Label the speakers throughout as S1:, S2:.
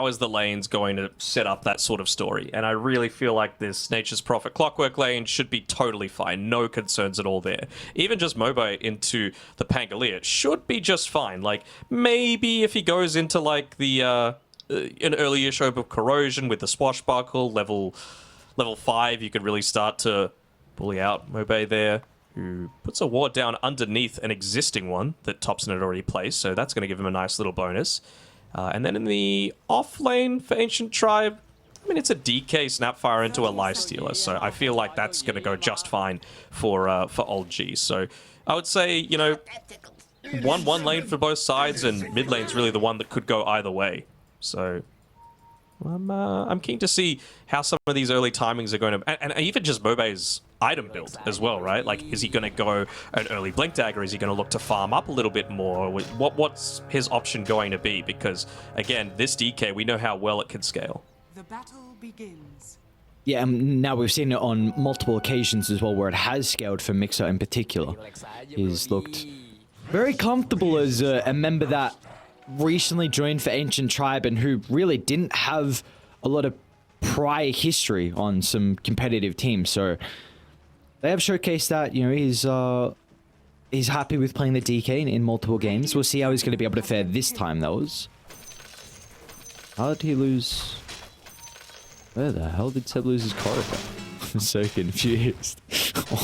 S1: how is the lanes going to set up that sort of story? And I really feel like this Nature's Prophet Clockwork lane should be totally fine. No concerns at all there. Even just Mobe into the Pangolier should be just fine. Like, maybe if he goes into, like, the an earlier show of Corrosion with the Swashbuckle, level 5, you could really start to bully out Mobe there, who puts a ward down underneath an existing one that Topson had already placed, so that's going to give him a nice little bonus. And then in the off lane for Ancient Tribe, I mean, it's a DK Snapfire into a Lifestealer, so I feel like that's going to go just fine for Old G. So I would say, you know, one lane for both sides, and mid lane's really the one that could go either way. So I'm keen to see how some of these early timings are going to... And even just Mobe's item build as well, right? Like, is he going to go an early Blink Dagger? Is he going to look to farm up a little bit more? What's his option going to be? Because, again, this DK, we know how well it can scale.
S2: The battle begins.
S3: Yeah, now we've seen it on multiple occasions as well, where it has scaled for Mixer in particular. He's looked very comfortable as a member that recently joined for Ancient Tribe and who really didn't have a lot of prior history on some competitive teams. So they have showcased that, you know, he's happy with playing the DK in multiple games. We'll see how he's going to be able to fare this time, though. How did he lose? Where the hell did Seb lose his corridor? I'm so confused.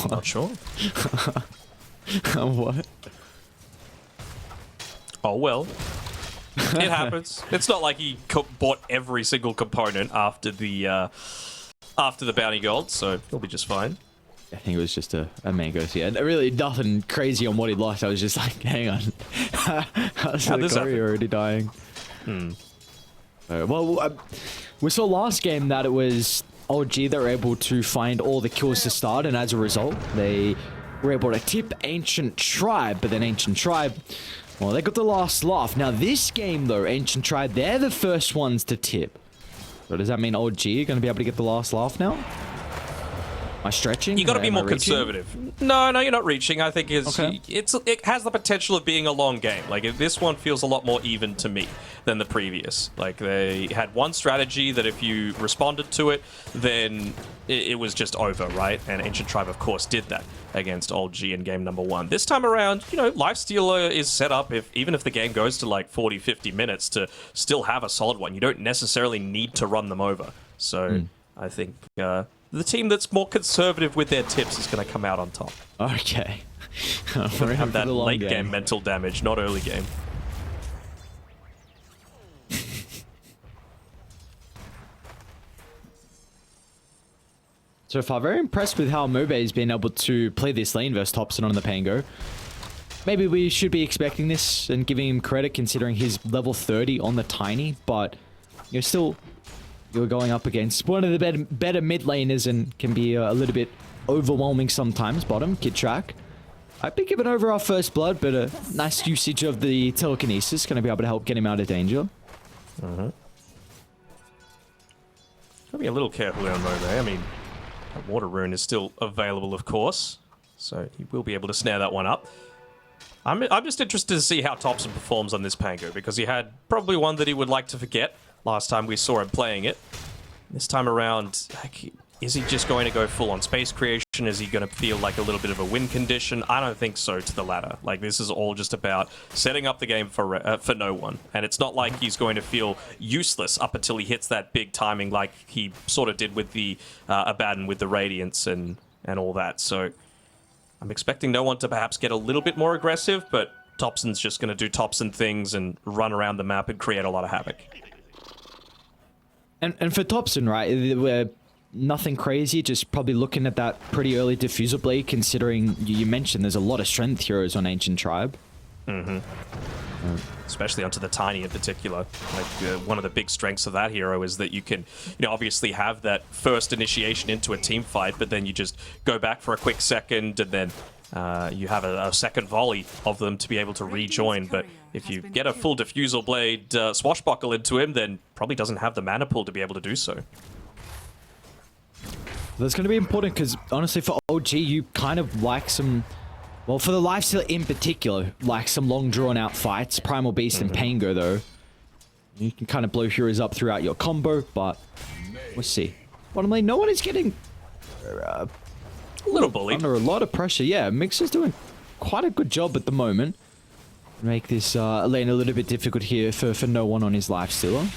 S1: Not sure.
S3: What?
S1: Oh, well. It happens. It's not like he bought every single component after the bounty gold, so he'll be just fine.
S3: I think it was just a mango. Yeah, really nothing crazy on what he lost. I was just like, hang on. How's the courier already dying? Well, we saw last game that it was OG that were able to find all the kills to start, and as a result, they were able to tip Ancient Tribe, but then Ancient Tribe, well, they got the last laugh. Now, this game, though, Ancient Tribe, they're the first ones to tip. So does that mean OG are going to be able to get the last laugh now? Am I stretching?
S1: You got to be more conservative. No, you're not reaching. I think it has the potential of being a long game. Like, this one feels a lot more even to me than the previous. Like, they had one strategy that if you responded to it, then it was just over, right? And Ancient Tribe, of course, did that against Old G in game number 1. This time around, you know, Lifestealer is set up, even if the game goes to like 40, 50 minutes, to still have a solid one. You don't necessarily need to run them over. So I think the team that's more conservative with their tips is going to come out on top.
S3: Okay.
S1: We're have that late game mental damage, not early game.
S3: So far, very impressed with how Mobe has been able to play this lane versus Topson on the Pango. Maybe we should be expecting this and giving him credit considering he's level 30 on the Tiny, but you're still... You're going up against one of the better mid laners and can be a little bit overwhelming sometimes. Bottom, Kid Track. I'd be giving over our first blood, but a nice usage of the telekinesis going to be able to help get him out of danger.
S1: Gotta be a little careful on Mobe. I mean, that water rune is still available, of course, so he will be able to snare that one up. I'm just interested to see how Topson performs on this Pango, because he had probably one that he would like to forget last time we saw him playing it. This time around, like, is he just going to go full on space creation? Is he going to feel like a little bit of a win condition? I don't think so, to the latter. Like, this is all just about setting up the game for no one. And it's not like he's going to feel useless up until he hits that big timing like he sort of did with the Abaddon with the Radiance and all that. So I'm expecting no one to perhaps get a little bit more aggressive, but Topson's just going to do Topson things and run around the map and create a lot of havoc.
S3: And for Topson, right, we're nothing crazy, just probably looking at that pretty early diffuser blade, considering you mentioned there's a lot of strength heroes on Ancient Tribe.
S1: Especially onto the Tiny in particular. Like, one of the big strengths of that hero is that you can, you know, obviously have that first initiation into a team fight, but then you just go back for a quick second, and then you have a second volley of them to be able to rejoin. But if you get a full diffusal blade swashbuckle into him, then probably doesn't have the mana pool to be able to do so.
S3: That's going to be important because, honestly, for OG, you kind of like some... Well, for the Lifestealer in particular, like some long drawn-out fights. Primal Beast and Pango, though. You can kind of blow heroes up throughout your combo, but we'll see. Bottom lane, no one is getting
S1: a little bullied.
S3: Under a lot of pressure. Yeah, Mixer's doing quite a good job at the moment. Make this lane a little bit difficult here for no one on his lifestealer.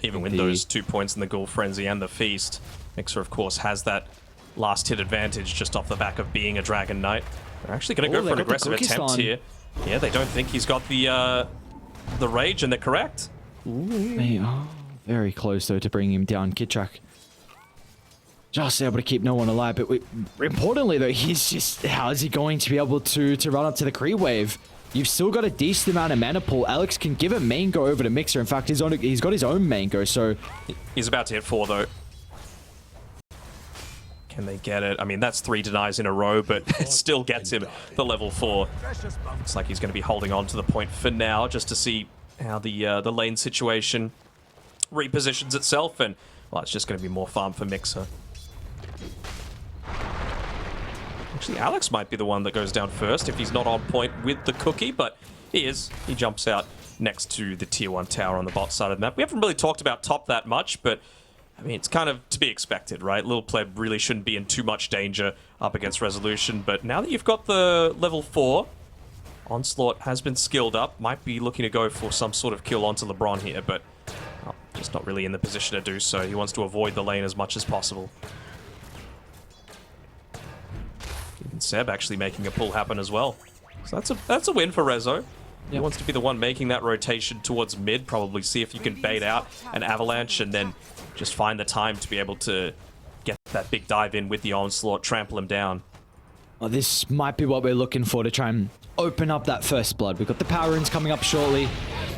S1: Even with those 2 points in the Ghoul Frenzy and the Feast, Mixer, of course, has that last hit advantage just off the back of being a Dragon Knight. They're actually going to go for an aggressive attempt here. Yeah, they don't think he's got the Rage, and they're correct.
S3: Oh, very close, though, to bringing him down. Kitrak just able to keep no one alive, but importantly, though, he's just... How is he going to be able to run up to the creep wave? You've still got a decent amount of mana pool. Alex can give a main go over to Mixer. In fact, he's got his own main go, so...
S1: He's about to hit 4, though. Can they get it? I mean, that's 3 denies in a row, but it still gets him the level 4. Looks like he's going to be holding on to the point for now, just to see how the lane situation repositions itself, and, well, it's just going to be more farm for Mixer. Actually, Alex might be the one that goes down first if he's not on point with the cookie, but he is. He jumps out next to the tier 1 tower on the bot side of the map. We haven't really talked about top that much, but I mean, it's kind of to be expected, right? Lil Pleb really shouldn't be in too much danger up against Resolution, but now that you've got the level 4, Onslaught has been skilled up, might be looking to go for some sort of kill onto LeBron here, but well, just not really in the position to do so. He wants to avoid the lane as much as possible. Even Seb actually making a pull happen as well. So that's a win for Rezo. He wants to be the one making that rotation towards mid, probably see if you can bait out an avalanche and then just find the time to be able to get that big dive in with the Onslaught, trample him down.
S3: Well, this might be what we're looking for to try and open up that first blood. We've got the power runes coming up shortly.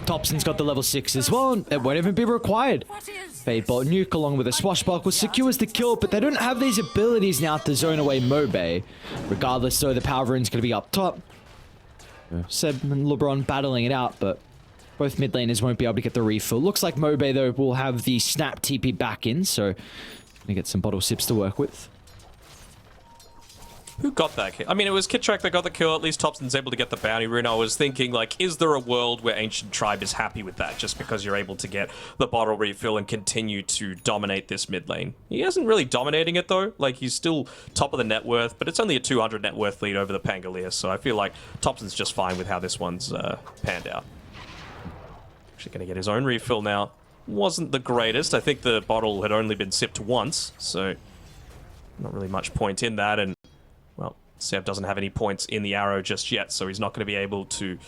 S3: Thompson's got the level 6 as well, and it won't even be required. Fadebot Nuke along with a Swashbuckle secures the kill, but they don't have these abilities now to zone away Mobe. Regardless, though, the power rune's going to be up top. Seb and LeBron battling it out, but both mid laners won't be able to get the refill. Looks like Mobe, though, will have the snap TP back in, so gonna get some bottle sips to work with.
S1: Who got that kill? I mean, it was Kitrak that got the kill. At least Thompson's able to get the bounty rune. I was thinking, like, is there a world where Ancient Tribe is happy with that just because you're able to get the bottle refill and continue to dominate this mid lane? He isn't really dominating it, though. Like, he's still top of the net worth, but it's only a 200 net worth lead over the Pangolier, so I feel like Thompson's just fine with how this one's panned out. Actually going to get his own refill now. Wasn't the greatest. I think the bottle had only been sipped once, so not really much point in that, and well, Seb doesn't have any points in the arrow just yet, so he's not going to be able to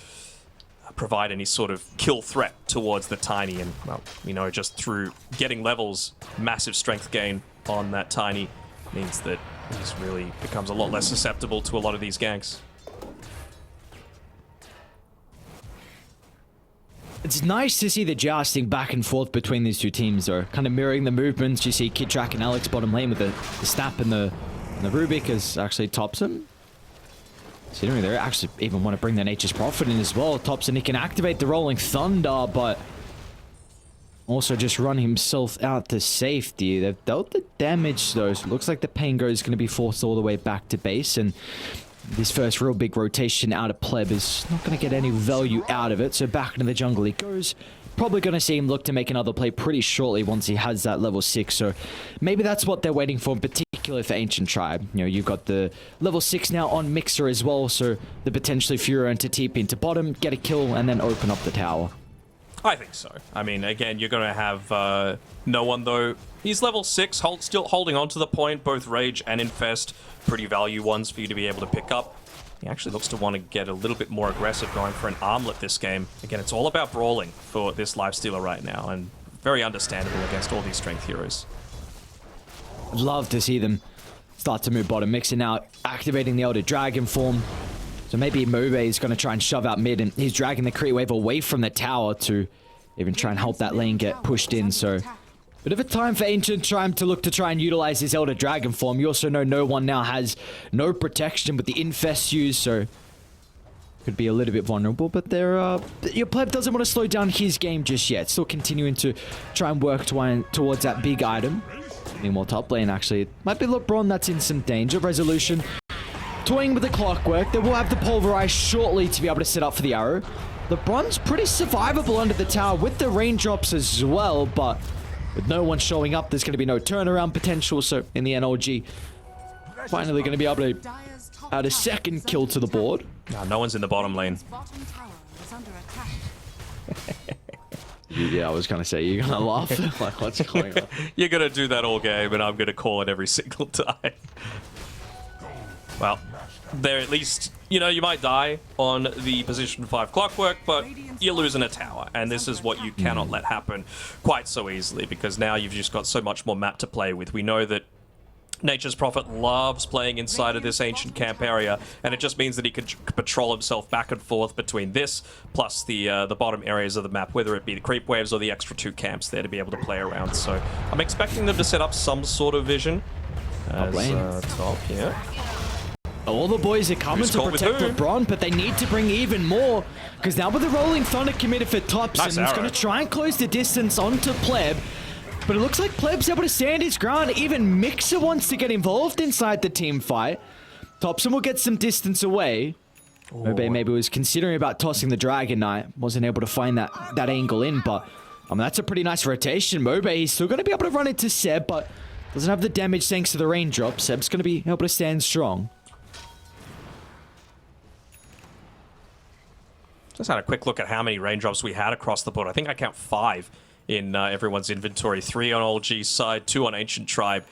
S1: provide any sort of kill threat towards the Tiny. And, well, you know, just through getting levels, massive strength gain on that Tiny means that he's really becomes a lot less susceptible to a lot of these ganks.
S3: It's nice to see the jousting back and forth between these two teams, though. Kind of mirroring the movements. You see Kitrak and Alex bottom lane with the snap and the Rubik is actually Thompson. Considering they actually even want to bring the Nature's Prophet in as well. Thompson, he can activate the Rolling Thunder, but also just run himself out to safety. They've dealt the damage, though, so it looks like the Pango is going to be forced all the way back to base, and this first real big rotation out of Pleb is not going to get any value out of it, so back into the jungle he goes. Probably going to see him look to make another play pretty shortly once he has that level 6, so maybe that's what they're waiting for, in particular for Ancient Tribe. You know, you've got the level 6 now on Mixer as well, so the potentially Furor to TP into bottom, get a kill, and then open up the tower.
S1: I think so. I mean, again, you're going to have no one, though. He's level 6, still holding on to the point. Both Rage and Infest, pretty value ones for you to be able to pick up. He actually looks to want to get a little bit more aggressive, going for an armlet this game. Again, it's all about brawling for this lifestealer right now, and very understandable against all these strength heroes.
S3: I'd love to see them start to move bottom. Mixer now activating the Elder Dragon form. So maybe Mobe is going to try and shove out mid, and he's dragging the creep wave away from the tower to even try and help that lane get pushed in. So bit of a time for Ancient Tribe to look to try and utilize his Elder Dragon form. You also know no one now has no protection with the Infest used, so could be a little bit vulnerable. But your Pleb doesn't want to slow down his game just yet. Still continuing to try and work towards that big item. Meanwhile, top lane actually, it might be LeBron that's in some danger. Resolution toying with the clockwork. They will have the Pulverize shortly to be able to set up for the arrow. LeBron's pretty survivable under the tower with the raindrops as well, but with no one showing up, there's going to be no turnaround potential. So in the NLG, finally going to be able to
S2: Dire's top
S3: add a
S2: tower
S3: second
S2: is
S3: kill
S2: under
S3: to the
S2: attack.
S3: board.
S1: No, no one's in the bottom lane.
S2: Bottom tower is under attack.
S3: Yeah, I was going to say, you're going to laugh. Like, what's going on?
S1: You're going to do that all game, and I'm going to call it every single time. Well, there at least, you know, you might die on the position 5 clockwork, but you're losing a tower, and this is what you cannot let happen quite so easily, because now you've just got so much more map to play with. We know that Nature's Prophet loves playing inside of this ancient camp area, and it just means that he can patrol himself back and forth between this plus the bottom areas of the map, whether it be the creep waves or the extra 2 camps there to be able to play around. So I'm expecting them to set up some sort of vision as top here.
S3: All the boys are coming
S1: Who's
S3: to
S1: caught with
S3: protect
S1: who?
S3: LeBron, but they need to bring even more, because now with the Rolling Thunder committed for tops,
S1: Nice
S3: and he's going
S1: arrow.
S3: to try and close the distance onto Pleb. But it looks like Pleb's able to stand his ground. Even Mixer wants to get involved inside the team fight. Thompson will get some distance away. Maybe was considering about tossing the Dragon Knight. Wasn't able to find that angle in, but I mean, that's a pretty nice rotation. Mobe, he's still going to be able to run into Seb, but doesn't have the damage thanks to the raindrop. Seb's going to be able to stand strong.
S1: Just had a quick look at how many raindrops we had across the board. I think I count 5 in everyone's inventory. 3 on OLG's side, 2 on Ancient Tribe.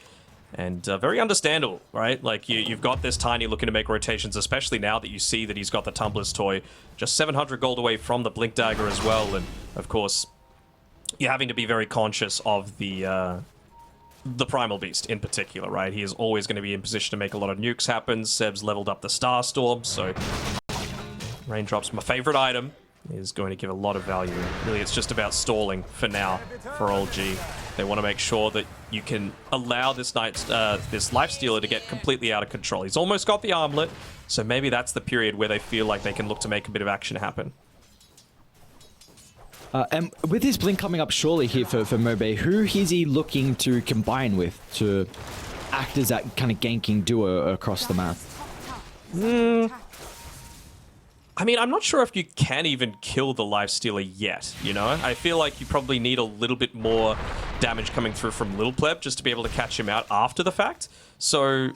S1: And very understandable, right? Like, you've got this Tiny looking to make rotations, especially now that you see that he's got the Tumbler's Toy. Just 700 gold away from the Blink Dagger as well. And, of course, you're having to be very conscious of the Primal Beast in particular, right? He is always going to be in position to make a lot of nukes happen. Seb's leveled up the Starstorm, so Raindrop's my favorite item. Is going to give a lot of value. Really, it's just about stalling for now for OLG. They want to make sure that you can allow this this Lifestealer to get completely out of control. He's almost got the armlet, so maybe that's the period where they feel like they can look to make a bit of action happen.
S3: And with his blink coming up surely here for Mobe, who is he looking to combine with to act as that kind of ganking duo across the map?
S1: I mean, I'm not sure if you can even kill the Lifestealer yet, you know? I feel like you probably need a little bit more damage coming through from Lil Pleb just to be able to catch him out after the fact. So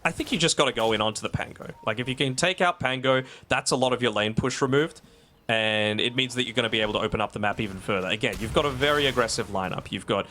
S1: I think you just got to go in onto the Pango. Like, if you can take out Pango, that's a lot of your lane push removed. And it means that you're going to be able to open up the map even further. Again, you've got a very aggressive lineup. You've got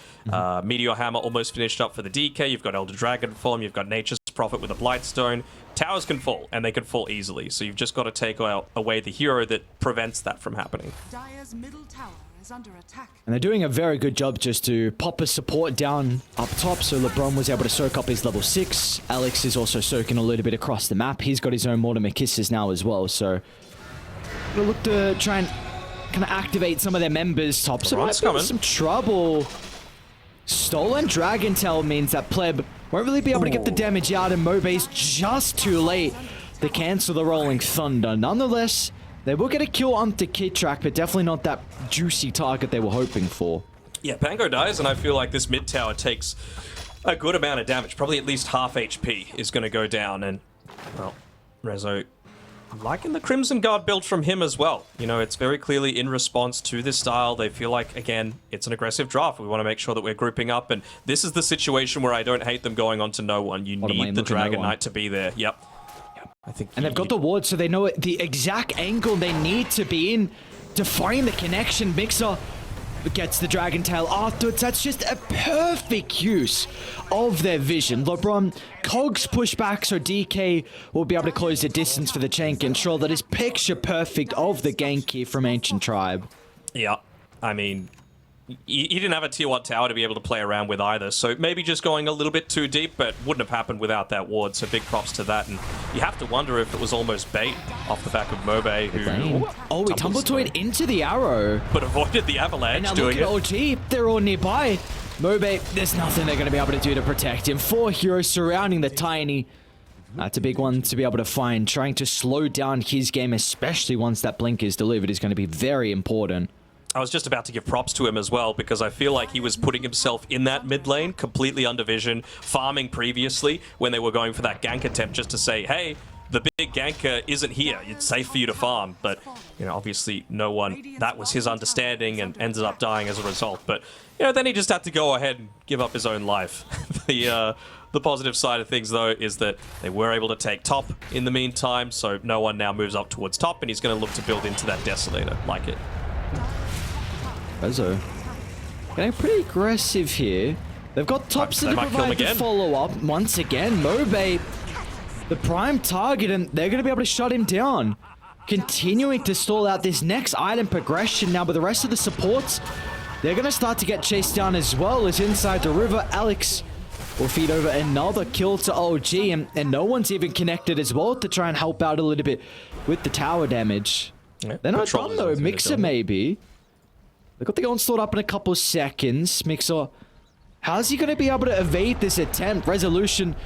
S1: Meteor Hammer almost finished up for the DK. You've got Elder Dragon Form. You've got Nature's Prophet with a Blightstone. Towers can fall, and they can fall easily. So you've just got to take away the hero that prevents that from happening.
S2: Dire's middle tower is under attack.
S3: And they're doing a very good job just to pop a support down up top, so LeBron was able to soak up his level 6. Alex is also soaking a little bit across the map. He's got his own Mortimer Kisses now as well, so we'll look to try and kind of activate some of their members. Top, so might be some trouble. Stolen Dragon Tail means that Pleb won't really be able to get the damage out, and Mobe's just too late to cancel the Rolling Thunder. Nonetheless, they will get a kill onto Kid Track, but definitely not that juicy target they were hoping for.
S1: Yeah, Pango dies, and I feel like this mid tower takes a good amount of damage. Probably at least half HP is going to go down, and, well, Rezo liking the Crimson Guard build from him as well. You know, it's very clearly in response to this style. They feel like, again, it's an aggressive draft. We want to make sure that we're grouping up, and this is the situation where I don't hate them going on to no one. You need the Dragon Knight to be there. Yep. I think.
S3: And they've got the ward, so they know the exact angle they need to be in to find the connection. Mixer gets the Dragon Tail afterwards. That's just a perfect use of their vision. LeBron, Cogs push back so DK will be able to close the distance for the chain control. That is picture perfect of the gank here from Ancient Tribe.
S1: Yeah, I mean, he didn't have a tier 1 tower to be able to play around with either, so maybe just going a little bit too deep, but wouldn't have happened without that ward, so big props to that. And you have to wonder if it was almost bait off the back of Mobe, who...
S3: Oh, he tumble-toyed into the arrow.
S1: But avoided the avalanche
S3: And now
S1: doing
S3: look at OG, they're all nearby. Mobe, there's nothing they're going to be able to do to protect him. 4 heroes surrounding the Tiny. That's a big one to be able to find. Trying to slow down his game, especially once that blink is delivered, is going to be very important.
S1: I was just about to give props to him as well, because I feel like he was putting himself in that mid lane, completely under vision, farming previously when they were going for that gank attempt, just to say, hey, the big ganker isn't here. It's safe for you to farm, but you know, obviously no one. That was his understanding, and ended up dying as a result. But you know, then he just had to go ahead and give up his own life. The positive side of things, though, is that they were able to take top in the meantime, so no one now moves up towards top, and he's going to look to build into that Desolator. Like it.
S3: Rezo getting pretty aggressive here. They've got tops to provide to follow up. Once again, Mobe, the prime target, and they're going to be able to shut him down. Continuing to stall out this next item progression now, but the rest of the supports, they're going to start to get chased down as well. As inside the river, Alex will feed over another kill to OG, and no one's even connected as well to try and help out a little bit with the tower damage.
S1: Yeah,
S3: they're not done though. Mixer maybe. They've got the onslaught up in a couple of seconds. Mixer, how's he going to be able to evade this attempt? Resolution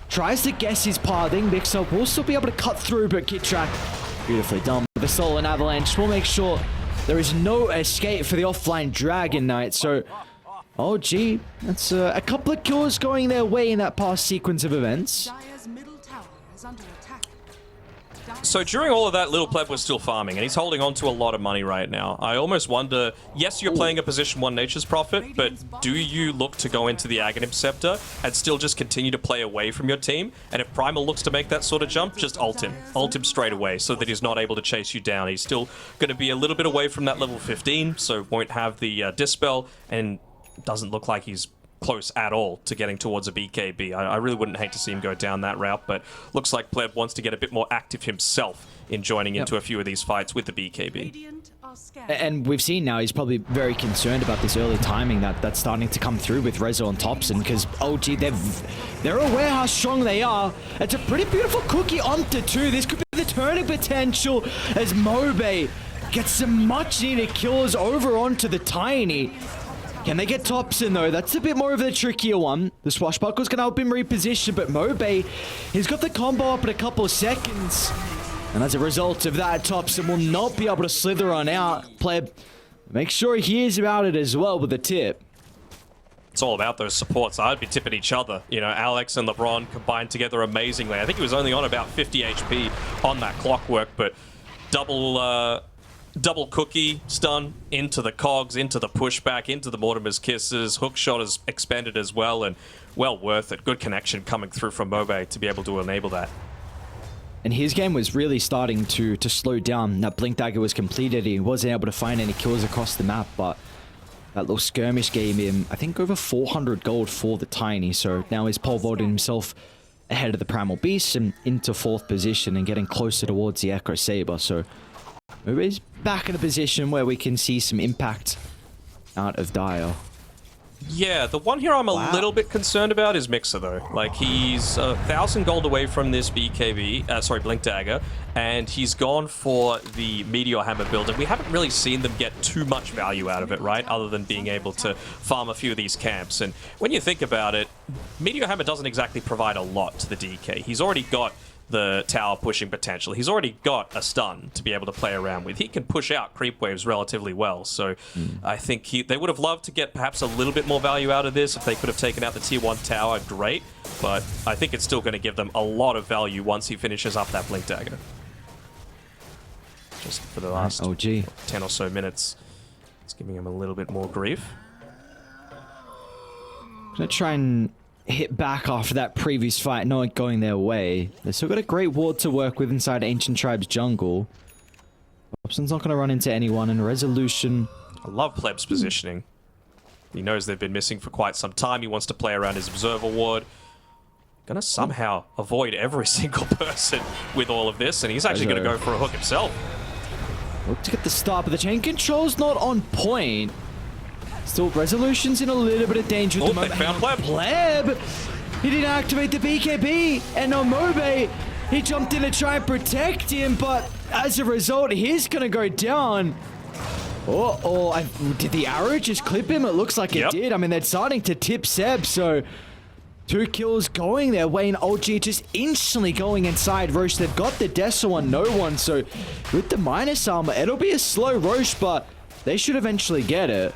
S3: tries to guess his pathing. Mixer will still be able to cut through, but Kid Track beautifully done. The Stolen Avalanche will make sure there is no escape for the offline Dragon Knight. So, oh gee, that's a couple of kills going their way in that past sequence of events.
S2: Dire's middle tower is under attack.
S1: So during all of that, Little Pleb was still farming, and he's holding on to a lot of money right now. I almost wonder, yes, you're playing a position 1 Nature's Prophet, but do you look to go into the Aghanim Scepter and still just continue to play away from your team? And if Primal looks to make that sort of jump, just ult him. Ult him straight away so that he's not able to chase you down. He's still going to be a little bit away from that level 15, so won't have the Dispel, and doesn't look like he's close at all to getting towards a BKB. I really wouldn't hate to see him go down that route, but looks like Pleb wants to get a bit more active himself in joining into a few of these fights with the BKB.
S2: Radiant are scared.
S3: And we've seen now he's probably very concerned about this early timing that's starting to come through with Rezo and Thompson, because OG, they're aware how strong they are. It's a pretty beautiful cookie onto 2. This could be the turning potential as Mobe gets some much needed kills over onto the Tiny. Can they get Thompson though? That's a bit more of a trickier one. The Swashbuckle's gonna help him reposition, but Mobe, he's got the combo up in a couple of seconds. And as a result of that, Thompson will not be able to slither on out. Pleb, make sure he hears about it as well with the tip.
S1: It's all about those supports. I'd be tipping each other. You know, Alex and LeBron combined together amazingly. I think he was only on about 50 HP on that clockwork, but double cookie stun into the cogs, into the pushback, into the Mortimer's Kisses. Hook shot is expanded as well, and well worth it. Good connection coming through from Mobe to be able to enable that.
S3: And his game was really starting to slow down. That Blink Dagger was completed. He wasn't able to find any kills across the map, but that little skirmish gave him, I think, over 400 gold for the Tiny. So now he's pole vaulting himself ahead of the Primal Beast and into 4th position and getting closer towards the Echo Saber. So Mobe's back in a position where we can see some impact out of Dire.
S1: Yeah, the one here I'm a little bit concerned about is Mixer, though. Like, he's 1,000 gold away from this BKB, sorry, Blink Dagger, and he's gone for the Meteor Hammer build, and we haven't really seen them get too much value out of it, right? Other than being able to farm a few of these camps. And when you think about it, Meteor Hammer doesn't exactly provide a lot to the DK. He's already got the tower pushing potential. He's already got a stun to be able to play around with. He can push out creep waves relatively well, so I think they would have loved to get perhaps a little bit more value out of this. If they could have taken out the tier 1 tower, great, but I think it's still going to give them a lot of value once he finishes up that Blink Dagger. Just for the last 10 or so minutes, it's giving him a little bit more grief.
S3: I'm gonna try and hit back after that previous fight, not going their way. They've still got a great ward to work with inside Ancient Tribe's jungle. Thompson's not going to run into anyone, and Resolution...
S1: I love Pleb's positioning. He knows they've been missing for quite some time. He wants to play around his Observer ward. Gonna somehow avoid every single person with all of this, and he's actually going to go for a hook himself.
S3: Look to get the start, but the chain control's not on point. Still, Resolution's in a little bit of danger at the moment.
S1: They found Pleb.
S3: Pleb! He didn't activate the BKB, and on Mobe, he jumped in to try and protect him, but as a result, he's gonna go down. Did the arrow just clip him? It looks like it did. I mean, they're starting to tip Seb, so 2 kills going their way, and OG just instantly going inside Roche. They've got the Dessa on no one, so with the minus armor, it'll be a slow Roche, but they should eventually get it.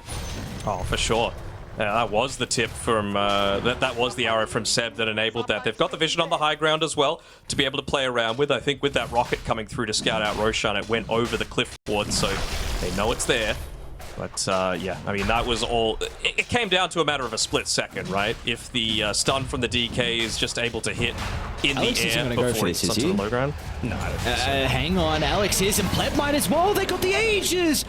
S1: Oh, for sure. That was the tip from, that was the arrow from Seb that enabled that. They've got the vision on the high ground as well to be able to play around with. I think with that rocket coming through to scout out Roshan, it went over the cliffboard, so they know it's there. But, yeah, I mean, that was all... It came down to a matter of a split second, right? If the stun from the DK is just able to hit in
S3: Alex
S1: the air before it's onto the low ground. No, I don't think so.
S3: Hang on, Alex is, and Pleb might as well. They got the ages!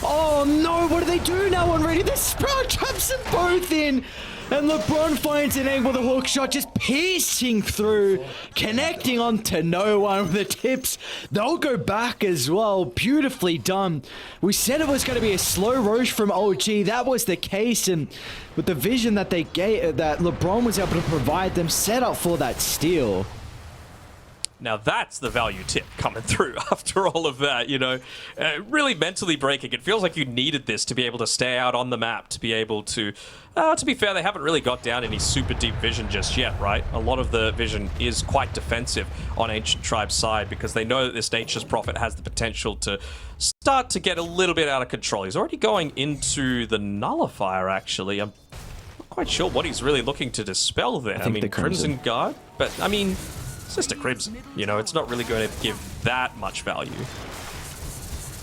S3: Oh no, what do they do now already? The Sprout traps them both in! And LeBron finds an angle with a hook shot just piercing through, connecting onto no one with the tips. They'll go back as well. Beautifully done. We said it was going to be a slow Roche from OG. That was the case, and with the vision that they gave, that LeBron was able to provide them, set up for that steal.
S1: Now that's the value tip coming through after all of that, you know. Really mentally breaking. It feels like you needed this to be able to stay out on the map, to be able to be fair, they haven't really got down any super deep vision just yet, right? A lot of the vision is quite defensive on Ancient Tribe's side because they know that this Nature's Prophet has the potential to start to get a little bit out of control. He's already going into the Nullifier, actually. I'm not quite sure what he's really looking to dispel there. I mean,
S3: the
S1: Crimson Guard, but I mean... It's just a Crimson, you know, it's not really going to give that much value.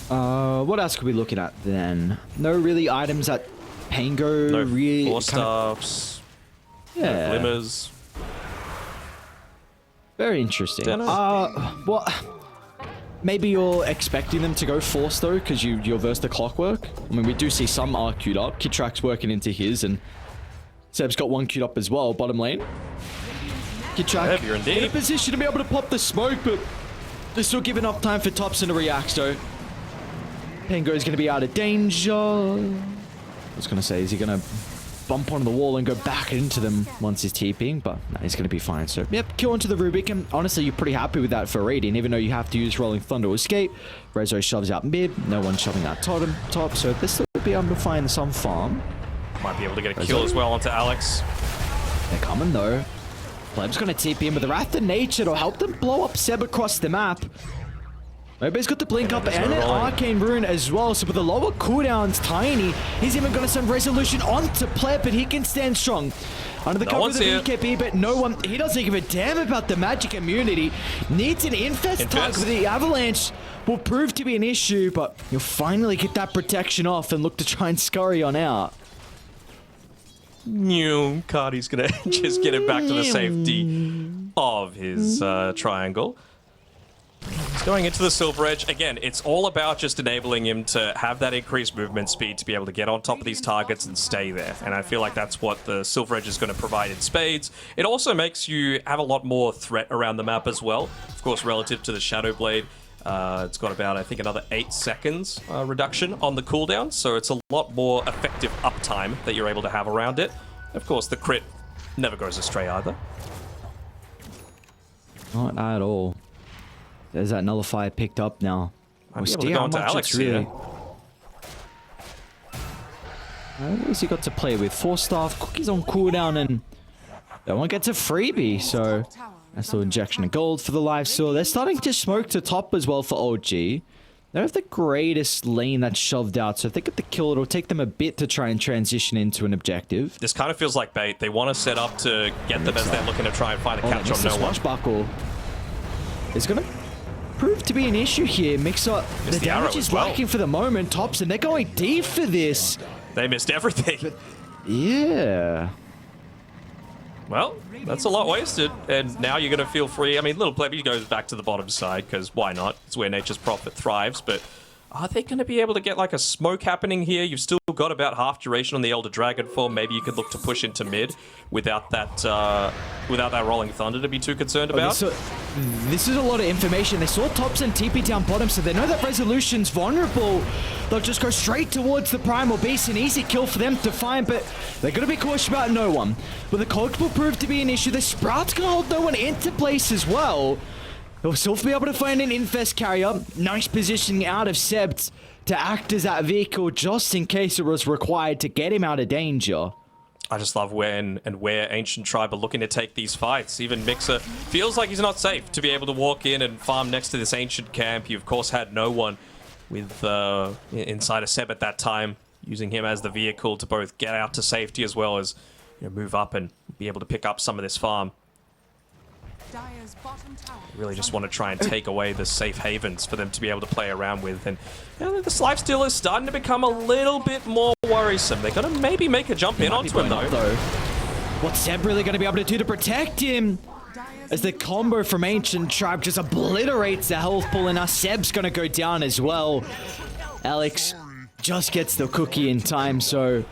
S3: What else could we be looking at then? No really items that Pango
S1: No
S3: really
S1: Force Staffs,
S3: yeah.
S1: no Glimmers.
S3: Very interesting.
S1: Dunno.
S3: Well, maybe you're expecting them to go Force though, because you're versed the Clockwork. I mean, we do see some are queued up. Kitrak's working into his, and Seb's got one queued up as well, bottom lane. Kitrak in a position to be able to pop the smoke, but they're still giving up time for Thompson to react, so Pango's going to be out of danger. I was going to say, is he going to bump onto the wall and go back into them once he's TPing? But no, he's going to be fine. So, yep, kill onto the Rubik, and honestly, you're pretty happy with that for raiding, even though you have to use Rolling Thunder to escape. Rezo shoves out mid, no one shoving out top, so this will be able to find some farm.
S1: Might be able to get a kill as well onto Alex.
S3: They're coming though. Pleb's gonna TP in with the Wrath of Nature to help them blow up Seb across the map. Mobe's got the blink up and an Arcane Rune as well, so with the lower cooldowns, Tiny, he's even gonna send Resolution onto Pleb, and he can stand strong. Under the cover of the BKB, but no one, he doesn't give a damn about the magic immunity. Needs an Infest target with the Avalanche. Will prove to be an issue, but you'll finally get that protection off and look to try and scurry on out.
S1: New Cardi's gonna just get him back to the safety of his triangle. He's going into the Silver Edge. Again, it's all about just enabling him to have that increased movement speed to be able to get on top of these targets and stay there. And I feel like that's what the Silver Edge is going to provide in spades. It also makes you have a lot more threat around the map as well. Of course, relative to the Shadow Blade, it's got about, I think, another 8 seconds reduction on the cooldown, so it's a lot more effective uptime that you're able to have around it. Of course, the crit never goes astray either.
S3: Not at all. There's that Nullifier picked up now.
S1: I'll be able to go into Alex here.
S3: At least he got to play with 4 staff, Cookies on cooldown, and that one gets a freebie, so... Nice little injection of gold for the life steal. They're starting to smoke to top as well for OG. They don't have the greatest lane that's shoved out, so if they get the kill, it'll take them a bit to try and transition into an objective.
S1: This kind of feels like bait. They want to set up to get them as they're looking to try and find a catch on no one.
S3: Swashbuckle is going to prove to be an issue here. Mixer, the damage is lacking for the moment. Tops, and they're going deep for this.
S1: They missed everything.
S3: But, yeah.
S1: Well, that's a lot wasted, and now you're going to feel free. I mean, Little Plebby goes back to the bottom side, because why not? It's where Nature's Prophet thrives, but are they going to be able to get, like, a smoke happening here? You've still got about half duration on the Elder Dragon form. Maybe you could look to push into mid without that Rolling Thunder to be too concerned about.
S3: This is a lot of information. They saw Tops and TP down bottom, so they know that Resolution's vulnerable. They'll just go straight towards the Primal Beast. An easy kill for them to find, but they're going to be cautious about no one. But the Cogs will prove to be an issue. The Sprout's going to hold no one into place as well. They'll still be able to find an Infest carrier. Nice positioning out of Sebt to act as that vehicle just in case it was required to get him out of danger.
S1: I just love when and where Ancient Tribe are looking to take these fights. Even Mixer feels like he's not safe to be able to walk in and farm next to this Ancient camp. You, of course, had no one with inside of Seb at that time. using him as the vehicle to both get out to safety as well as move up and be able to pick up some of this farm.
S2: Dire's bottom tower.
S1: Really just want to try and take away the safe havens for them to be able to play around with. And this lifesteal is starting to become a little bit more worrisome. They're going to maybe make a jump in onto him, though.
S3: What's Seb really going to be able to do to protect him? As the combo from Ancient Tribe just obliterates the health pool, and now Seb's going to go down as well. Alex just gets the cookie in time, so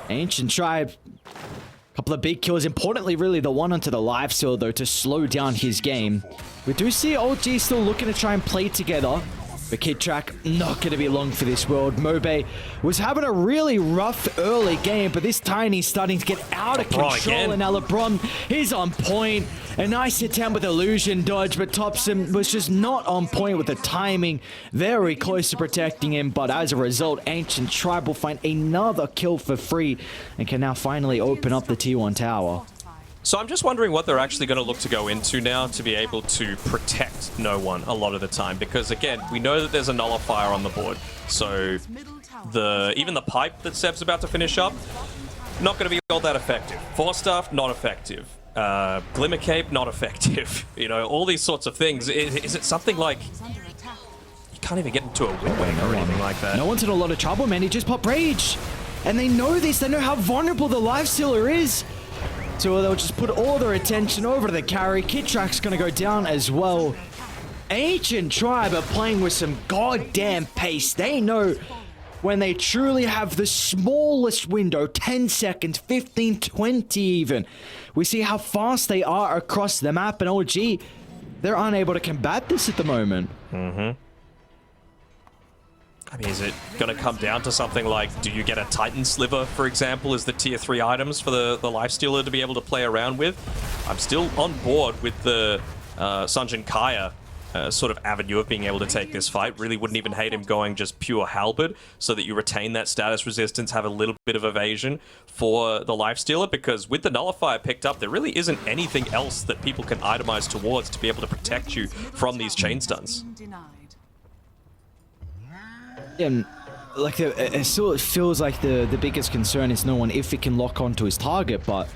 S3: Ancient Tribe, a couple of big kills. Importantly, really, the one onto the lifesteal, though, to slow down his game. We do see OG still looking to try and play together. But Kid Track, not going to be long for this world. Mobe was having a really rough early game, but this Tiny's starting to get out of control. And now LeBron is on point. A nice attempt with illusion dodge, but Thompson was just not on point with the timing. Very close to protecting him, but as a result, Ancient Tribe will find another kill for free and can now finally open up the T1 tower.
S1: So I'm just wondering what they're actually going to look to go into now to be able to protect no one a lot of the time. Because again, we know that there's a nullifier on the board. So even the pipe that Seb's about to finish up, not going to be all that effective. Force Staff, not effective. Glimmer Cape, not effective. All these sorts of things. Is it something like you can't even get into a wind wing or anything like that?
S3: No one's in a lot of trouble, man. He just popped Rage. And they know this. They know how vulnerable the Lifestealer is. So they'll just put all their attention over to the carry. Kid Track's going to go down as well. Ancient Tribe are playing with some goddamn pace. They know when they truly have the smallest window, 10 seconds, 15, 20 even. We see how fast they are across the map, and OG, they're unable to combat this at the moment.
S1: I mean, is it going to come down to something like, do you get a Titan Sliver, for example, as the tier 3 items for the Lifestealer to be able to play around with? I'm still on board with the Sunjin Kaya sort of avenue of being able to take this fight. Really wouldn't even hate him going just pure halberd so that you retain that status resistance, have a little bit of evasion for the Lifestealer, because with the Nullifier picked up, there really isn't anything else that people can itemize towards to be able to protect you from these chain stuns.
S3: And like it still feels like the biggest concern is no one if it can lock onto his target, but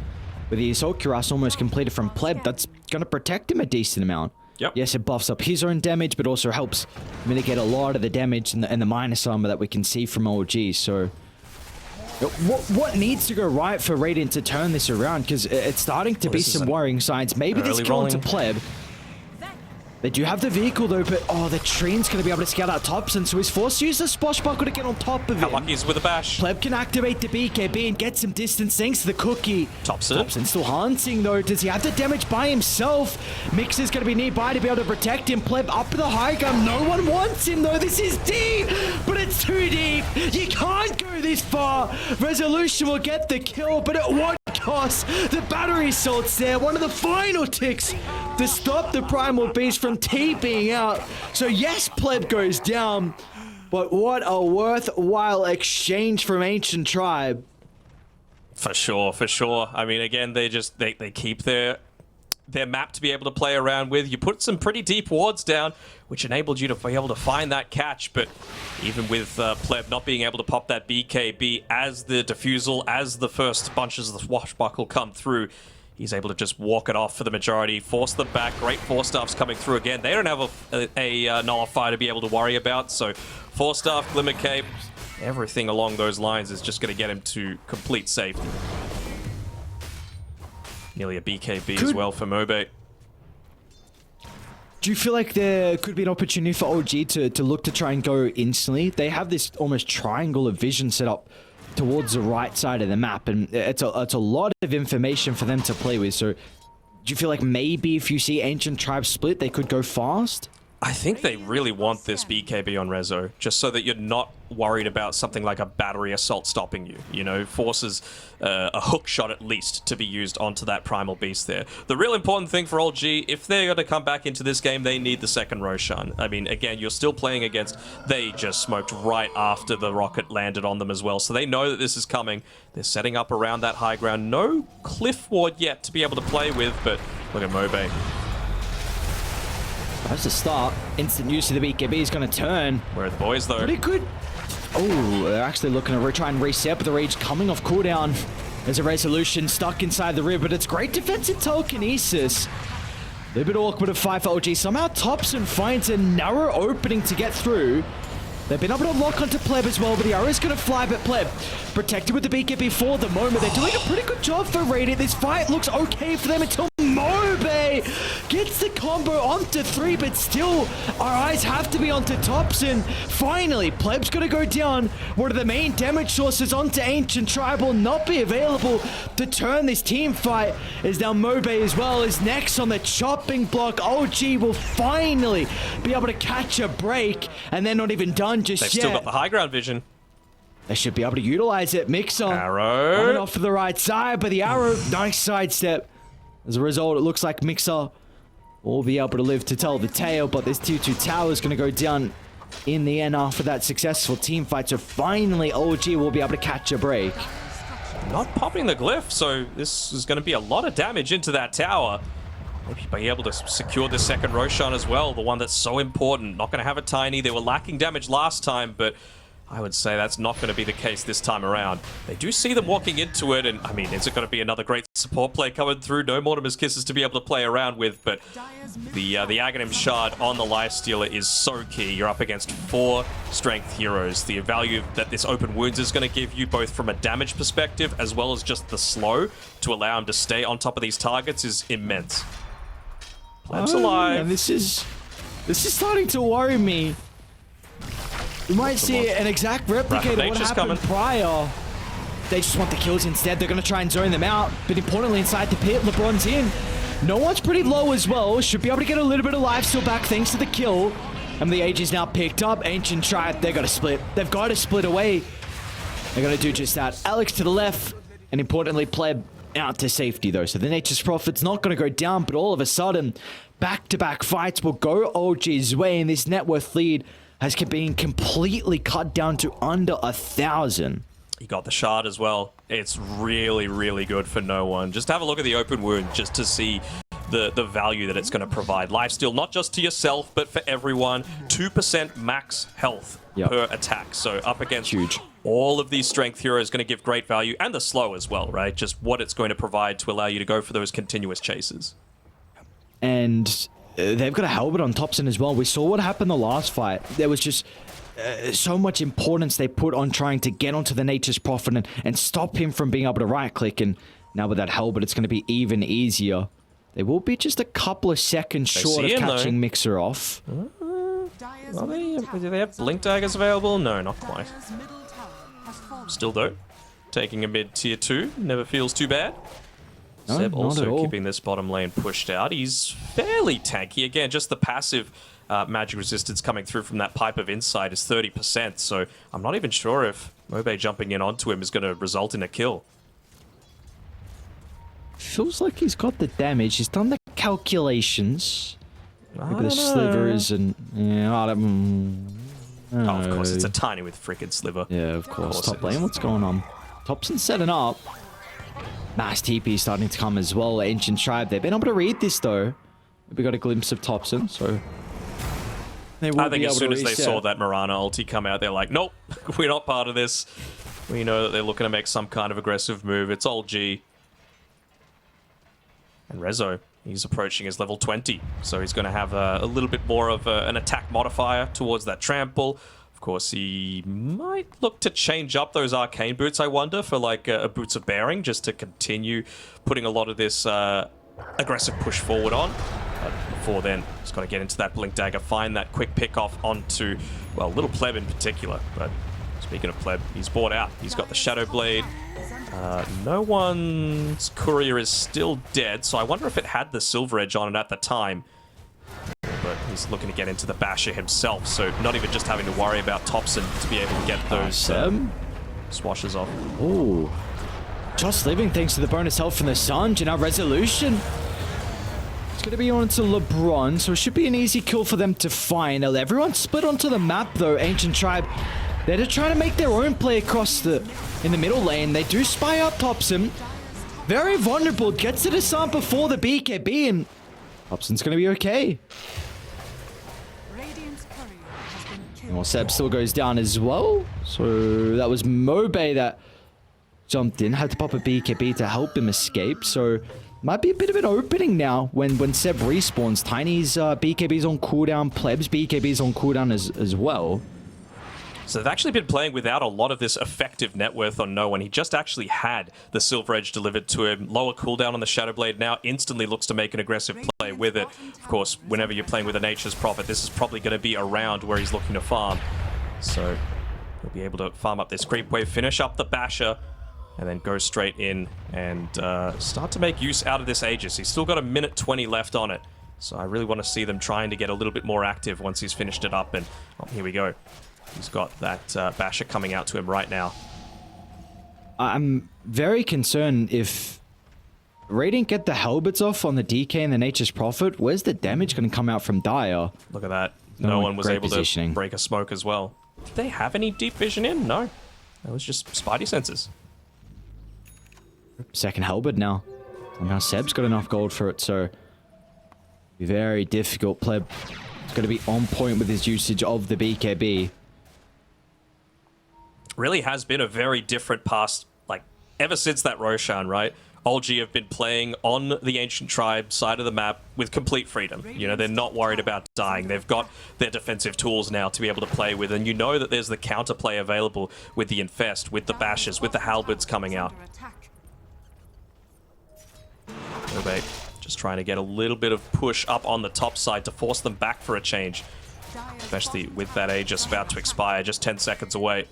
S3: with the Okuras almost completed from Pleb, that's going to protect him a decent amount.
S1: Yep.
S3: Yes, it buffs up his own damage, but also helps mitigate a lot of the damage and the minus armor that we can see from OG. So what needs to go right for Radiant to turn this around? Because it's starting to be some worrying signs. Maybe this kill into Pleb. They do have the vehicle though, but the Treen's going to be able to scout out Thompson, so he's forced to use the Swashbuckle to get on top of it.
S1: How lucky is with a bash?
S3: Pleb can activate the BKB and get some distance thanks to the cookie. Thompson still hunting though. Does he have the damage by himself? Mixer's going to be nearby to be able to protect him. Pleb up to the high ground. No one wants him though. This is deep, but it's too deep. You can't go this far. Resolution will get the kill, but at what cost? The battery assault's there. One of the final ticks to stop the Primal Beast from TPing out. So yes, Pleb goes down, but what a worthwhile exchange from Ancient Tribe.
S1: For sure, for sure. I mean, again, they keep their map to be able to play around with. You put some pretty deep wards down, which enabled you to be able to find that catch, but even with Pleb not being able to pop that BKB as the defusal, as the first bunches of the Swashbuckle come through, he's able to just walk it off for the majority, force them back. Great Force Staffs coming through again. They don't have a Nullifier to be able to worry about, so Force Staff, Glimmer Cape, everything along those lines is just going to get him to complete safety. Nearly a BKB as well for Mobe.
S3: Do you feel like there could be an opportunity for OG to look to try and go instantly? They have this almost triangle of vision set up towards the right side of the map, and it's a lot of information for them to play with. So do you feel like maybe if you see Ancient Tribe split, they could go fast?
S1: I think they really want this BKB on Rezo, just so that you're not worried about something like a battery assault stopping you. You know, forces a hook shot at least to be used onto that Primal Beast there. The real important thing for OG, if they're going to come back into this game, they need the second Roshan. I mean, again, you're still playing against... They just smoked right after the rocket landed on them as well, so they know that this is coming. They're setting up around that high ground. No cliff ward yet to be able to play with, but look at Mobe.
S3: That's the start. Instant use of the BKB is going to turn.
S1: Where are the boys, though?
S3: Pretty good Oh, they're actually looking to try and reset, but the Rage coming off cooldown. There's a Resolution stuck inside the rib, but it's great defensive telekinesis. A little bit awkward to fight for OG. Somehow Thompson finds a narrow opening to get through. They've been able to lock onto Pleb as well, but the arrow is going to fly, but Pleb protected with the BKB for the moment. They're doing a pretty good job for Radiant. This fight looks okay for them until Mobe gets the combo onto 3, but still, our eyes have to be onto Thompson. Finally, Pleb's going to go down. One of the main damage sources onto Ancient Tribe will not be available to turn this team fight, as now Mobe as well is next on the chopping block. OG will finally be able to catch a break, and they're not even done just
S1: They've
S3: yet.
S1: still got the high ground vision.
S3: They should be able to utilize it. Mixer
S1: Arrow.
S3: coming off to the right side, but the arrow, nice sidestep. As a result, it looks like Mixer will be able to live to tell the tale, but this 2-2 tower is going to go down in the end after that successful team fight. So finally, OG will be able to catch a break.
S1: Not popping the glyph, so this is going to be a lot of damage into that tower. Maybe be able to secure the second Roshan as well, the one that's so important. Not going to have a tiny. They were lacking damage last time, but I would say that's not going to be the case this time around. They do see them walking into it, and I mean, is it going to be another great support play coming through? No Mortimer's Kisses to be able to play around with, but the Aghanim Shard on the Lifestealer is so key. You're up against 4 strength heroes. The value that this open wounds is going to give you, both from a damage perspective as well as just the slow to allow him to stay on top of these targets, is immense. Pleb's alive.
S3: And this is starting to worry me. We might see an exact replica of what happened prior. They just want the kills instead. They're going to try and zone them out. But importantly, inside the pit, LeBron's in. No one's pretty low as well. Should be able to get a little bit of life still back thanks to the kill. And the Age is now picked up. Ancient Tribe, they've got to split. They've got to split away. They're going to do just that. Alex to the left. And importantly, Pleb out to safety though. So the Nature's Prophet's not going to go down. But all of a sudden, back-to-back fights will go OG's way. And this net worth lead has been completely cut down to under 1,000.
S1: You got the shard as well. It's really, really good for no one. Just have a look at the open wound just to see the value that it's going to provide. Lifesteal, not just to yourself, but for everyone. 2% max health per attack. So up against
S3: huge.
S1: All of these strength heroes going to give great value. And the slow as well, right? Just what it's going to provide to allow you to go for those continuous chases.
S3: And they've got a Halberd on Thompson as well. We saw what happened the last fight. There was just so much importance they put on trying to get onto the Nature's Prophet and stop him from being able to right-click. And now with that Halberd, it's going to be even easier. They will be just a couple of seconds short of catching Mixer off.
S1: Do they have Blink Daggers available? No, not quite. Still though, taking a mid tier 2 never feels too bad.
S3: No,
S1: Seb also
S3: all.
S1: keeping this bottom lane pushed out. He's fairly tanky. Again, just the passive magic resistance coming through from that Pipe of Insight is 30%, so I'm not even sure if Mobe jumping in onto him is going to result in a kill.
S3: Feels like he's got the damage. He's done the calculations. Maybe the slivers and... Yeah, I don't...
S1: Oh, of course, it's a tiny with frickin' sliver.
S3: Yeah, of course. Top lane, what's going on? Thompson's setting up. Nice TP starting to come as well. Ancient Tribe, they've been able to read this though. We got a glimpse of Thompson, so
S1: I think as soon as they saw that Mirana ulti come out, they're like, nope, we're not part of this. We know that they're looking to make some kind of aggressive move. It's all G. And Rezo, he's approaching his level 20, so he's going to have a little bit more of an attack modifier towards that trample. Of course, he might look to change up those arcane boots, I wonder, for like a Boots of Bearing, just to continue putting a lot of this aggressive push forward on. But before then, he's got to get into that Blink Dagger, find that quick pick off onto, well, Little Pleb in particular. But speaking of Pleb, he's bought out. He's got the Shadow Blade. No one's courier is still dead, so I wonder if it had the Silver Edge on it at the time. But he's looking to get into the Basher himself, so not even just having to worry about Thompson to be able to get those swashes off.
S3: Oh, just living thanks to the bonus health from the Sun. And now Resolution. It's going to be on to LeBron, so it should be an easy kill for them to find. Everyone split onto the map though. Ancient Tribe, they're just trying to make their own play across in the middle lane. They do spy out Thompson. Very vulnerable, gets to the Sun before the BKB, and Thompson's going to be okay. Well, Seb still goes down as well. So that was Mobe that jumped in, had to pop a BKB to help him escape. So might be a bit of an opening now when Seb respawns. Tiny's BKB's on cooldown, Pleb's BKB's on cooldown as well.
S1: So they've actually been playing without a lot of this effective net worth on no one. He just actually had the Silver Edge delivered to him. Lower cooldown on the Shadow Blade now instantly looks to make an aggressive play with it. Of course, whenever you're playing with a Nature's Prophet, this is probably going to be a round where he's looking to farm. So he'll be able to farm up this creep wave, finish up the Basher, and then go straight in and start to make use out of this Aegis. He's still got a minute 20 left on it. So I really want to see them trying to get a little bit more active once he's finished it up. And oh, here we go. He's got that Basher coming out to him right now.
S3: I'm very concerned if Radiant get the Halberds off on the DK and the Nature's Prophet. Where's the damage going to come out from Dire?
S1: Look at that. No one was able
S3: positioning.
S1: to break a smoke as well. Did they have any deep vision in? No. That was just Spidey senses.
S3: Second Halberd now. And now Seb's got enough gold for it, so be very difficult. Pleb is going to be on point with his usage of the BKB.
S1: Really has been a very different past, like, ever since that Roshan, right? OLG have been playing on the Ancient Tribe side of the map with complete freedom. You know, they're not worried about dying. They've got their defensive tools now to be able to play with, and you know that there's the counterplay available with the Infest, with the Bashers, with the Halberds coming out. Mobe just trying to get a little bit of push up on the top side to force them back for a change. Especially with that Aegis about to expire, just 10 seconds away.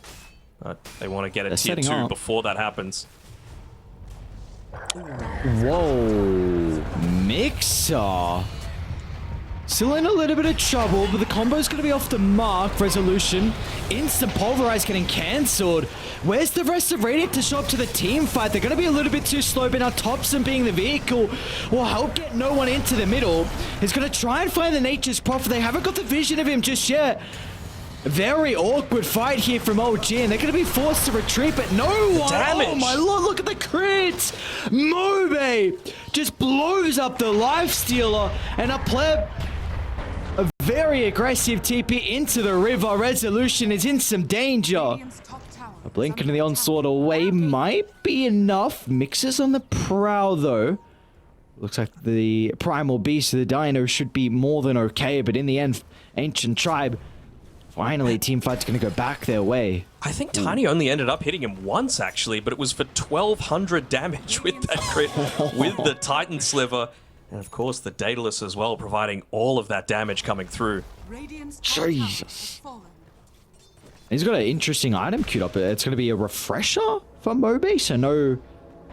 S1: They want to get a tier 2 before that happens.
S3: Whoa. Mixer. Still in a little bit of trouble, but the combo's going to be off the mark. Resolution. Instant Pulverize getting cancelled. Where's the rest of Radiant to show up to the team fight? They're going to be a little bit too slow, but now Thompson being the vehicle will help get no one into the middle. He's going to try and find the Nature's Prophet. They haven't got the vision of him just yet. Very awkward fight here from OG, and they're going to be forced to retreat, but no one.
S1: Damage.
S3: Oh my lord, look at the crits. Mobe just blows up the lifestealer, and a Pleb, a very aggressive TP into the river. Resolution is in some danger. A blink into the onslaught away might be enough. Mixes on the prowl though. Looks like the primal beast of the dino should be more than okay, but in the end, Ancient Tribe, finally, teamfight's going to go back their way.
S1: I think Tiny only ended up hitting him once, actually, but it was for 1,200 damage with that crit, with the Titan Sliver. And, of course, the Daedalus as well, providing all of that damage coming through.
S3: Jesus. He's got an interesting item queued up. It's going to be a refresher for Mobe, so no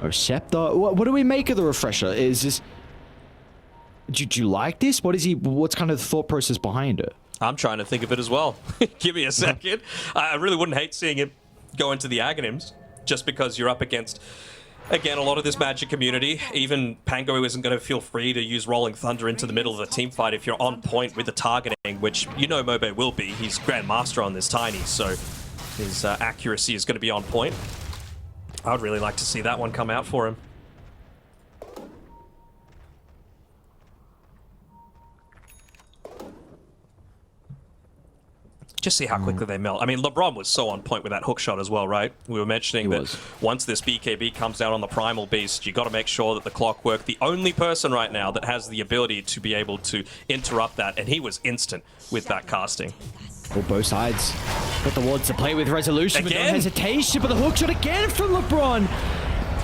S3: Scepter. What do we make of the refresher? Is this... Do you like this? What's kind of the thought process behind it?
S1: I'm trying to think of it as well. Give me a second. I really wouldn't hate seeing it go into the Aghanims, just because you're up against, again, a lot of this Magic community. Even Pango isn't going to feel free to use Rolling Thunder into the middle of the team fight if you're on point with the targeting, which you know Mobe will be. He's Grandmaster on this Tiny, so his accuracy is going to be on point. I would really like to see that one come out for him. Just see how quickly they melt. I mean, LeBron was so on point with that hook shot as well, right? We were mentioning that once this BKB comes down on the Primal Beast, you got to make sure that the clockwork, the only person right now that has the ability to be able to interrupt that, and he was instant with that casting.
S3: Well, both sides got the wards to play with. Resolution with no hesitation, but the hook shot again from LeBron.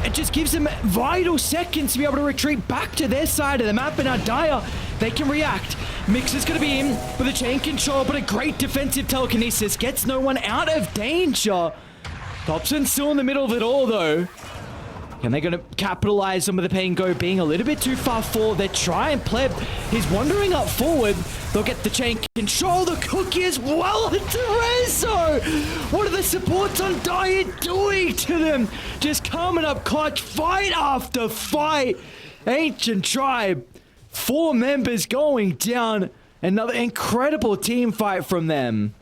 S3: It just gives them vital seconds to be able to retreat back to their side of the map, and now Dire, they can react. Mix is going to be in with a chain control, but a great defensive telekinesis gets no one out of danger. Thompson still in the middle of it all, though. And they're going to capitalize on the pain go being a little bit too far forward. They're trying Pleb. He's wandering up forward. They'll get the chain control. The cookie is well into Rezo. What are the supports on Dire doing to them? Just coming up clutch, fight after fight. Ancient Tribe, 4 members going down. Another incredible team fight from them.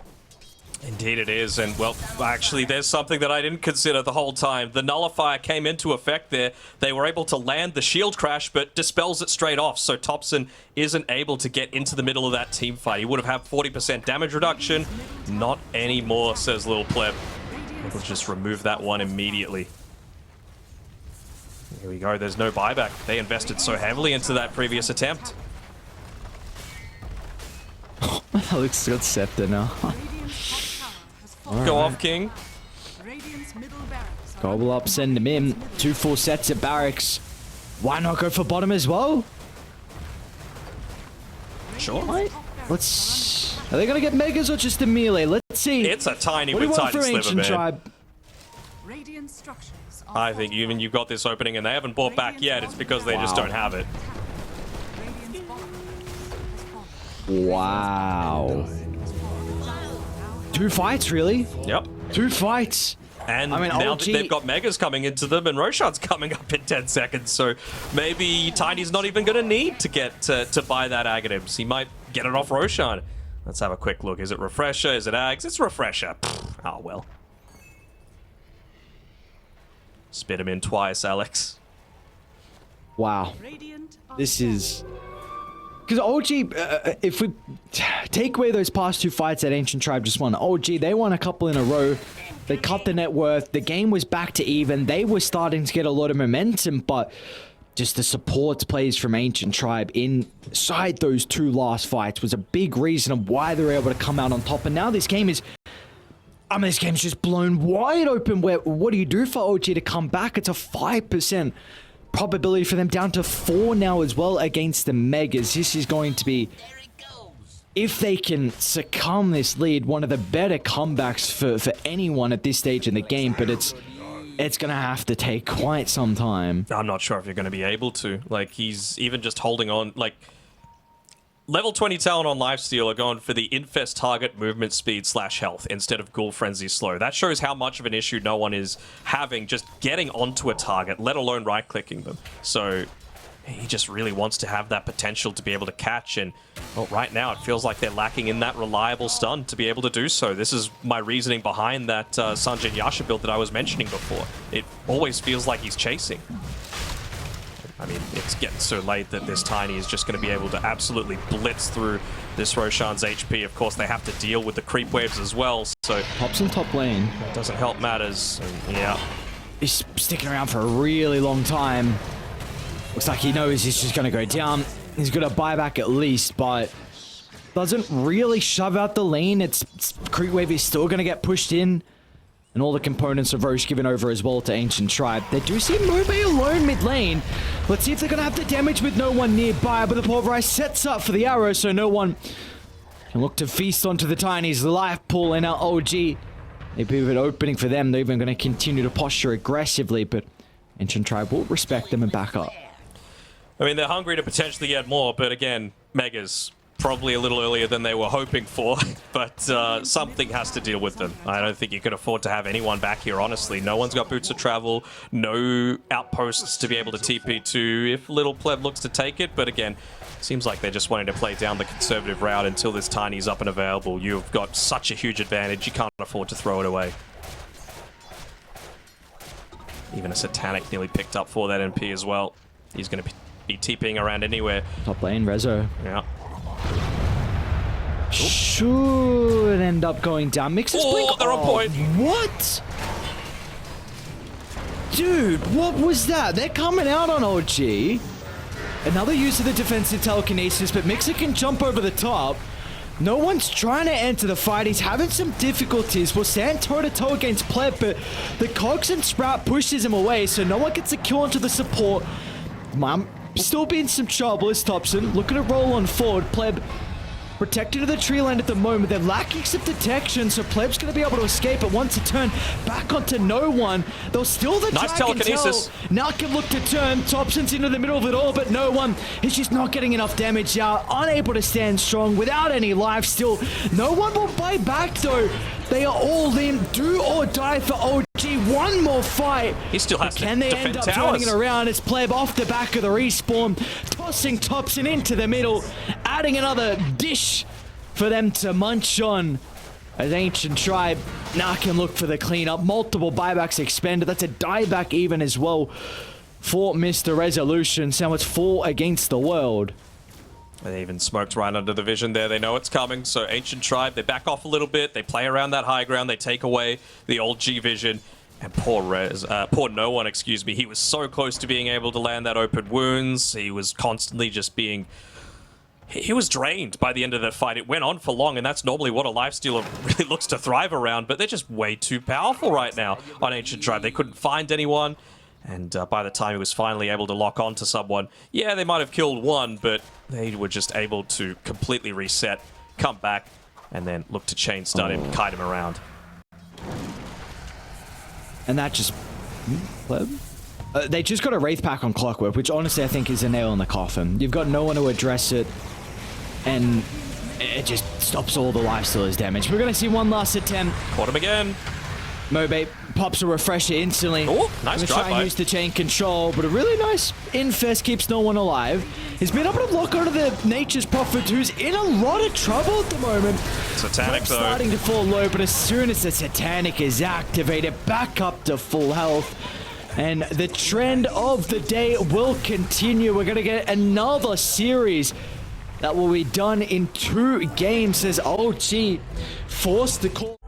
S1: Indeed it is, and well, actually there's something that I didn't consider the whole time. The nullifier came into effect there. They were able to land the shield crash, but dispels it straight off, so Thompson isn't able to get into the middle of that team fight. He would have had 40% damage reduction. Not anymore, says Lil Pleb. We'll just remove that one immediately. Here we go, there's no buyback. They invested so heavily into that previous attempt.
S3: Alex got scepter now.
S1: Go off, King.
S3: Gobble up, send him in. 2 full sets of barracks. Why not go for bottom as well?
S1: Sure.
S3: Right. Let's... Are they gonna get megas or just a melee? Let's see.
S1: It's a tiny
S3: What do you
S1: with
S3: want
S1: tiny
S3: for
S1: sliver,
S3: Ancient
S1: man.
S3: Tribe?
S1: I think even you've got this opening and they haven't bought back yet, it's because they just don't have it.
S3: Wow. 2 fights, really?
S1: Yep.
S3: 2 fights.
S1: And
S3: I mean,
S1: now
S3: OG
S1: that they've got Megas coming into them and Roshan's coming up in 10 seconds, so maybe Tiny's not even going to need to get to buy that Aghanims. He might get it off Roshan. Let's have a quick look. Is it Refresher? Is it Ags? It's Refresher. Oh, well. Spit him in twice, Alex.
S3: Wow. This is... Because OG, if we take away those past 2 fights that Ancient Tribe just won, OG, they won a couple in a row. They cut the net worth. The game was back to even. They were starting to get a lot of momentum, but just the support plays from Ancient Tribe inside those 2 last fights was a big reason of why they were able to come out on top. And now this game is... I mean, this game's just blown wide open. What do you do for OG to come back? It's a 5% probability for them, down to 4 now as well against the Megas. This is going to be, if they can succumb this lead, one of the better comebacks for anyone at this stage in the game, but it's going to have to take quite some time.
S1: I'm not sure if you're going to be able to. Like, he's even just holding on, like... Level 20 talent on Lifesteal are going for the Infest target movement speed / health instead of Ghoul Frenzy slow. That shows how much of an issue no one is having just getting onto a target, let alone right-clicking them. So he just really wants to have that potential to be able to catch, and well, right now it feels like they're lacking in that reliable stun to be able to do so. This is my reasoning behind that Sanjin Yasha build that I was mentioning before. It always feels like he's chasing. I mean, it's getting so late that this Tiny is just going to be able to absolutely blitz through this Roshan's HP. Of course, they have to deal with the creep waves as well, so...
S3: Pops in top lane.
S1: That doesn't help matters, and yeah.
S3: He's sticking around for a really long time. Looks like he knows he's just going to go down. He's going to buy back at least, but doesn't really shove out the lane. It's creep wave is still going to get pushed in. And all the components of Roche given over as well to Ancient Tribe. They do see Mobe alone mid lane. Let's see if they're going to have the damage with no one nearby. But the Pulverize sets up for the arrow, so no one can look to feast onto the Tinies. The life pool in our OG. Maybe with an opening for them, they're even going to continue to posture aggressively. But Ancient Tribe will respect them and back up.
S1: I mean, they're hungry to potentially get more, but again, Megas... probably a little earlier than they were hoping for, but something has to deal with them. I don't think you can afford to have anyone back here, honestly. No one's got boots of travel, no outposts to be able to TP to if Little Pleb looks to take it, but again, seems like they're just wanting to play down the conservative route until this Tiny's up and available. You've got such a huge advantage, you can't afford to throw it away. Even a Satanic nearly picked up for that NP as well. He's going to be TPing around anywhere.
S3: Top lane, Rezo.
S1: Yeah.
S3: Should end up going down. Mixer's blink.
S1: Oh, they're on point.
S3: What? Dude, what was that? They're coming out on OG. Another use of the defensive telekinesis, but Mixer can jump over the top. No one's trying to enter the fight. He's having some difficulties. We'll stand toe-to-toe against Pleb, but the Cogs and Sprout pushes him away, so no one gets a kill onto the support. Mom, still being some trouble is Thompson. Looking to roll on forward. Pleb protected to the tree line at the moment. They're lacking some detection, so Pleb's going to be able to escape, but once a turn back onto no one. They'll steal the
S1: nice telekinesis.
S3: Now can look to turn. Thompson's into the middle of it all, but no one. He's just not getting enough damage out. Unable to stand strong without any life still. No one will bite back though. They are all in. Do or die for OG. One more fight.
S1: He still has
S3: Can they end up turning it around? It's Pleb off the back of the respawn, tossing Thompson into the middle, adding another dish for them to munch on. As Ancient Tribe now can look for the cleanup. Multiple buybacks expended. That's a dieback even as well for Mr. Resolution. So it's 4 against the world.
S1: They even smoked right under the vision there. They know it's coming. So Ancient Tribe, they back off a little bit. They play around that high ground. They take away the old G vision. And poor No One, excuse me. He was so close to being able to land that open wounds. He was constantly just being... He was drained by the end of the fight. It went on for long, and that's normally what a lifestealer really looks to thrive around, but they're just way too powerful right now on Ancient Tribe. They couldn't find anyone, and by the time he was finally able to lock onto someone, yeah, they might have killed one, but they were just able to completely reset, come back, and then look to chain stun him, kite him around.
S3: And that just... they just got a Wraith Pack on Clockwork, which honestly I think is a nail in the coffin. You've got no one to address it, and it just stops all the lifestealers damage. We're going to see one last attempt.
S1: Caught him again.
S3: Mobe pops a refresher instantly.
S1: Oh, nice
S3: try and use the chain control, but a really nice infest keeps no one alive. He's been able to block onto the Nature's Prophet, who's in a lot of trouble at the moment.
S1: Satanic though.
S3: Starting to fall low, but as soon as the Satanic is activated, back up to full health. And the trend of the day will continue. We're going to get another series that will be done in 2 games as OG forced the call.